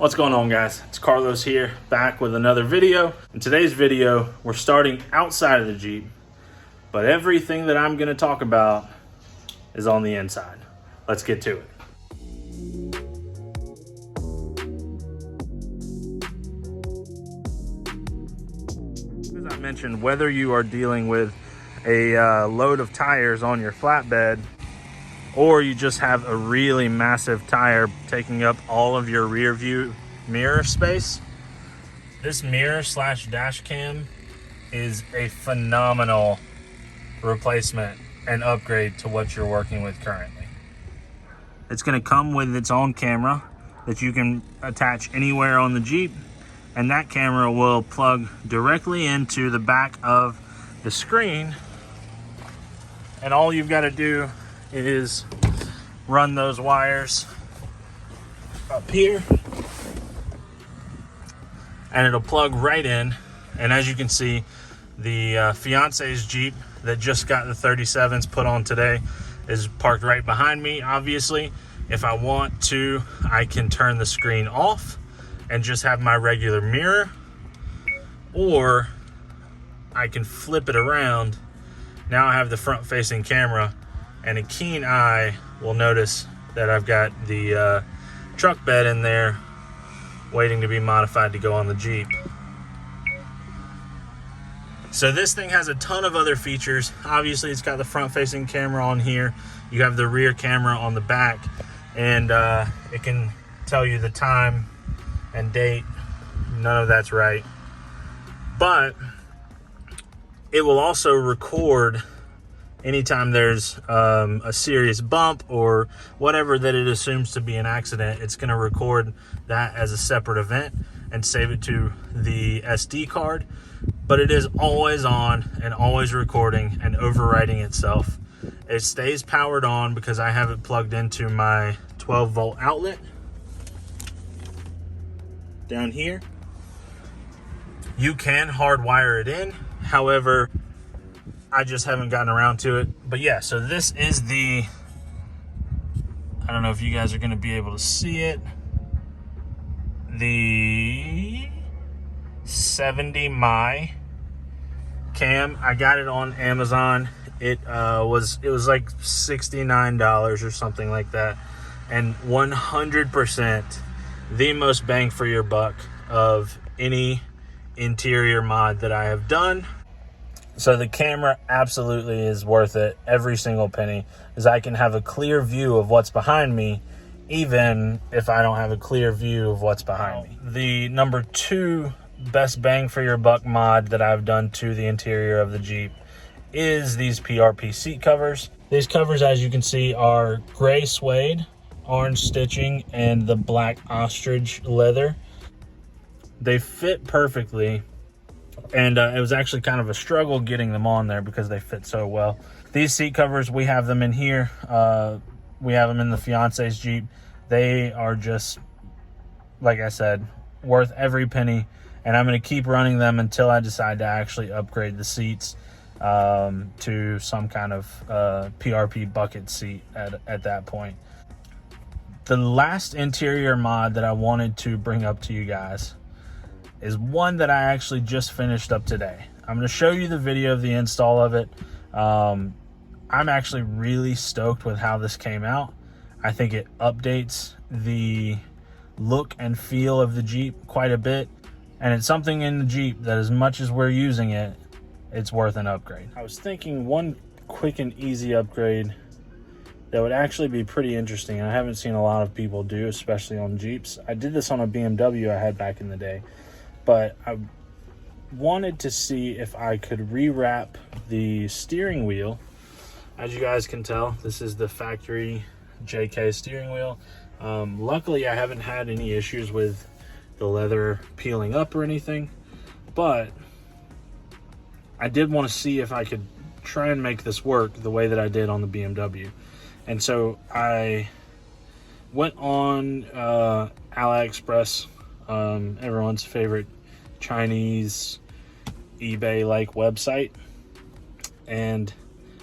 What's going on, guys? It's Carlos here, back with another video. In today's video, we're starting outside of the Jeep, but everything that I'm gonna talk about is on the inside. Let's get to it. As I mentioned, whether you are dealing with a load of tires on your flatbed, or you just have a really massive tire taking up all of your rear view mirror space, this mirror slash dash cam is a phenomenal replacement and upgrade to what you're working with currently. It's going to come with its own camera that you can attach anywhere on the Jeep, and that camera will plug directly into the back of the screen, and all you've got to do is run those wires up here and it'll plug right in. And as you can see, the fiance's Jeep that just got the 37s put on today is parked right behind me. Obviously, if I want to, I can turn the screen off and just have my regular mirror, or I can flip it around. Now I have the front facing camera, and a keen eye will notice that I've got the truck bed in there waiting to be modified to go on the Jeep. So this thing has a ton of other features. Obviously, it's got the front facing camera on here. You have the rear camera on the back, and it can tell you the time and date. None of that's right. But it will also record anytime there's a serious bump or whatever that it assumes to be an accident. It's going to record that as a separate event and save it to the SD card. But it is always on and always recording and overriding itself. It stays powered on because I have it plugged into my 12-volt outlet down here. You can hardwire it in. However, I just haven't gotten around to it. But yeah, so this is the, I don't know if you guys are going to be able to see it, the 70 Mi cam. I got it on Amazon. It was like $69 or something like that, and 100% the most bang for your buck of any interior mod that I have done. So the camera absolutely is worth it, every single penny, as I can have a clear view of what's behind me, even if I don't have a clear view of what's behind me. The number 2 best bang for your buck mod that I've done to the interior of the Jeep is these PRP seat covers. These covers, as you can see, are gray suede, orange stitching, and the black ostrich leather. They fit perfectly. And it was actually kind of a struggle getting them on there because they fit so well. These seat covers, we have them in here. We have them in the fiance's Jeep. They are just, like I said, worth every penny. And I'm going to keep running them until I decide to actually upgrade the seats to some kind of PRP bucket seat at that point. The last interior mod that I wanted to bring up to you guys is one that I actually just finished up today. I'm going to show you the video of the install of it. I'm actually really stoked with how this came out. I think it updates the look and feel of the Jeep quite a bit, and it's something in the Jeep that, as much as we're using it, it's worth an upgrade. I was thinking one quick and easy upgrade that would actually be pretty interesting, and I haven't seen a lot of people do, especially on Jeeps. I did this on a BMW I had back in the day, but I wanted to see if I could rewrap the steering wheel. As you guys can tell, this is the factory JK steering wheel. Luckily, I haven't had any issues with the leather peeling up or anything, but I did want to see if I could try and make this work the way that I did on the BMW. And so I went on AliExpress, everyone's favorite Chinese eBay-like website, and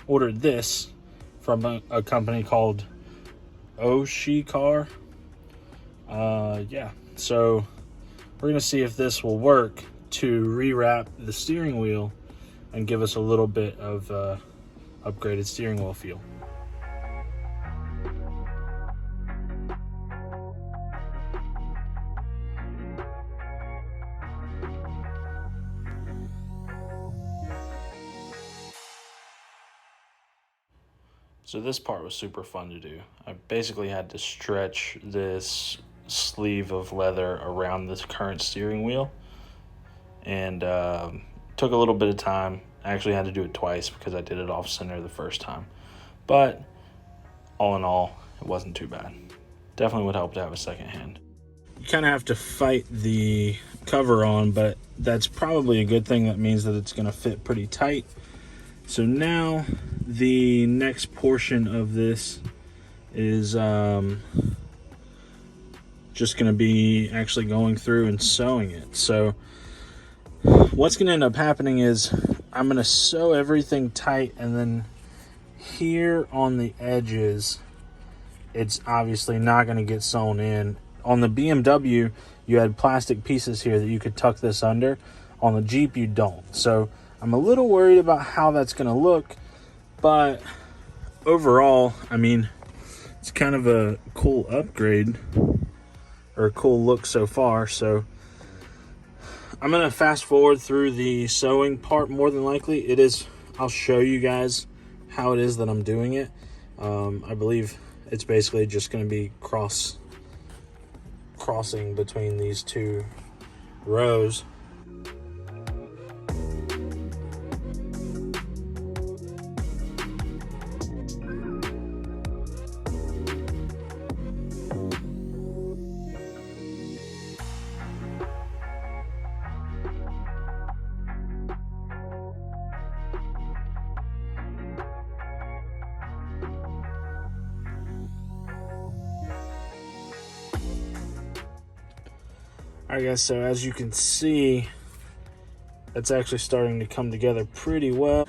ordered this from a company called Oshikar. Yeah, so we're gonna see if this will work to rewrap the steering wheel and give us a little bit of upgraded steering wheel feel. So this part was super fun to do. I basically had to stretch this sleeve of leather around this current steering wheel, and took a little bit of time. I actually had to do it twice because I did it off center the first time. But all in all, it wasn't too bad. Definitely would help to have a second hand. You kind of have to fight the cover on, but that's probably a good thing. That means that it's going to fit pretty tight. So now the next portion of this is just going to be actually going through and sewing it. So what's going to end up happening is I'm going to sew everything tight, and then here on the edges, it's obviously not going to get sewn in. On the BMW, you had plastic pieces here that you could tuck this under. On the Jeep, you don't. So I'm a little worried about how that's going to look, but overall, I mean, it's kind of a cool upgrade, or a cool look so far. So I'm going to fast forward through the sewing part. More than likely it is, I'll show you guys how it is that I'm doing it. I believe it's basically just going to be crossing between these two rows. Alright guys, so as you can see, that's actually starting to come together pretty well.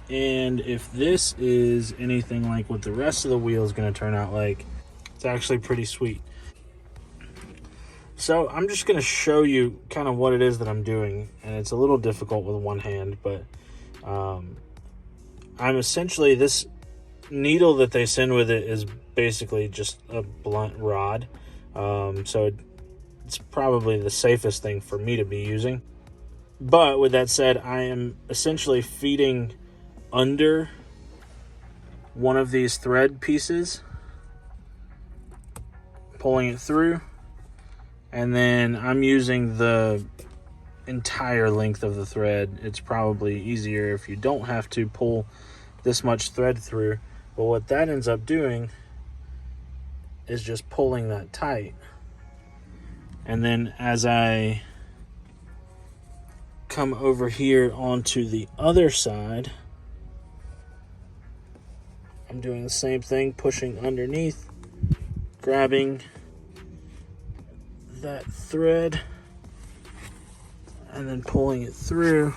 And if this is anything like what the rest of the wheel is going to turn out like, it's actually pretty sweet. So I'm just going to show you kind of what it is that I'm doing. And it's a little difficult with one hand, but I'm essentially, this needle that they send with it is basically just a blunt rod. So it's probably the safest thing for me to be using. But with that said, I am essentially feeding under one of these thread pieces, pulling it through, and then I'm using the entire length of the thread. It's probably easier if you don't have to pull this much thread through, but what that ends up doing is just pulling that tight. And then as I come over here onto the other side, I'm doing the same thing, pushing underneath, grabbing that thread, and then pulling it through.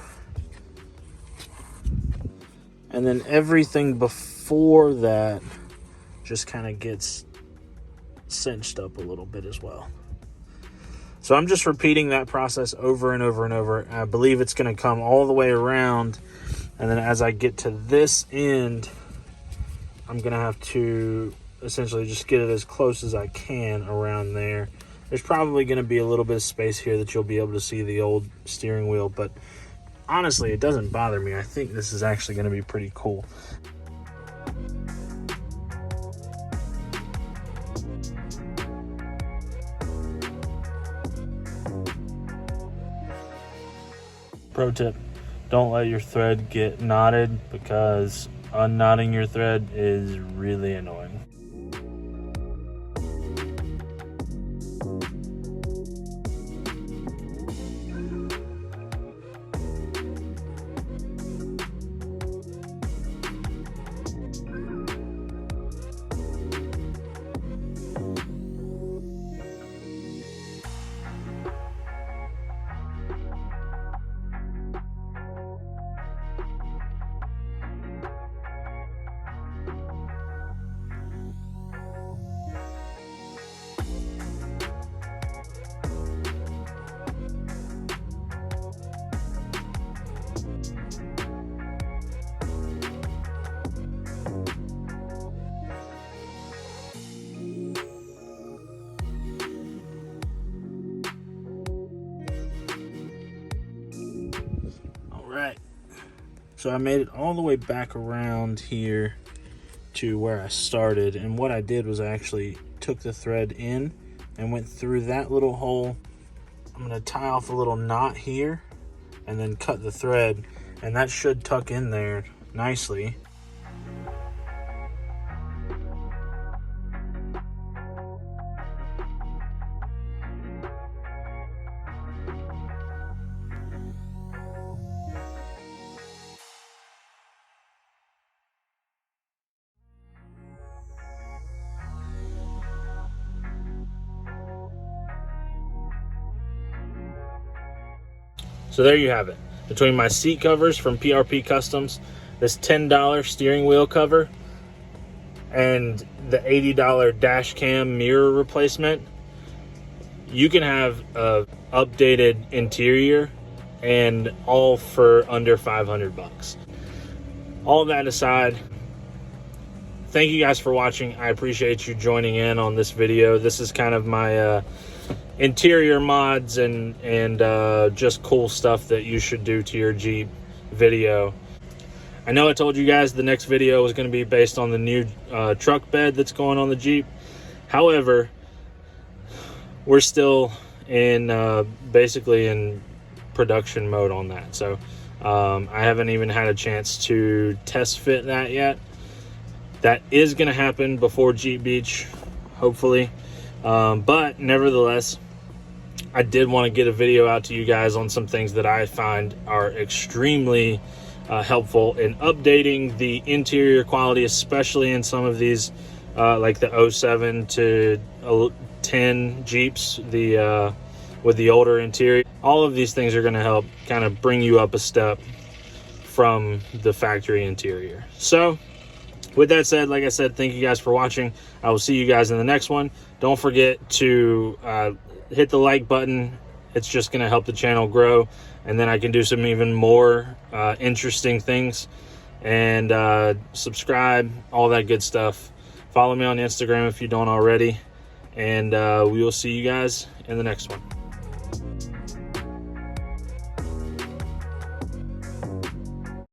And then everything before that just kind of gets cinched up a little bit as well. So I'm just repeating that process over and over and over. I believe it's going to come all the way around. And then as I get to this end, I'm going to have to essentially just get it as close as I can around there. There's probably going to be a little bit of space here that you'll be able to see the old steering wheel, but honestly, it doesn't bother me. I think this is actually going to be pretty cool. Pro tip, don't let your thread get knotted, because unknotting your thread is really annoying. So I made it all the way back around here to where I started, and what I did was I actually took the thread in and went through that little hole. I'm going to tie off a little knot here and then cut the thread, and that should tuck in there nicely. So there you have it. Between my seat covers from PRP Customs, this $10 steering wheel cover, and the $80 dash cam mirror replacement, you can have a updated interior, and all for under 500 bucks. All that aside, thank you guys for watching. I appreciate you joining in on this video. This is kind of my interior mods and just cool stuff that you should do to your Jeep video. I know I told you guys the next video was going to be based on the new truck bed that's going on the Jeep. However, we're still in basically in production mode on that. So I haven't even had a chance to test fit that yet. That is going to happen before Jeep Beach, hopefully. But nevertheless, I did want to get a video out to you guys on some things that I find are extremely helpful in updating the interior quality, especially in some of these like the 07 to 10 Jeeps, with the older interior. All of these things are going to help kind of bring you up a step from the factory interior. So with that said, like I said, thank you guys for watching. I will see you guys in the next one. Don't forget to hit the like button. It's just going to help the channel grow, and then I can do some even more interesting things. And subscribe, all that good stuff. Follow me on Instagram if you don't already, and we will see you guys in the next one.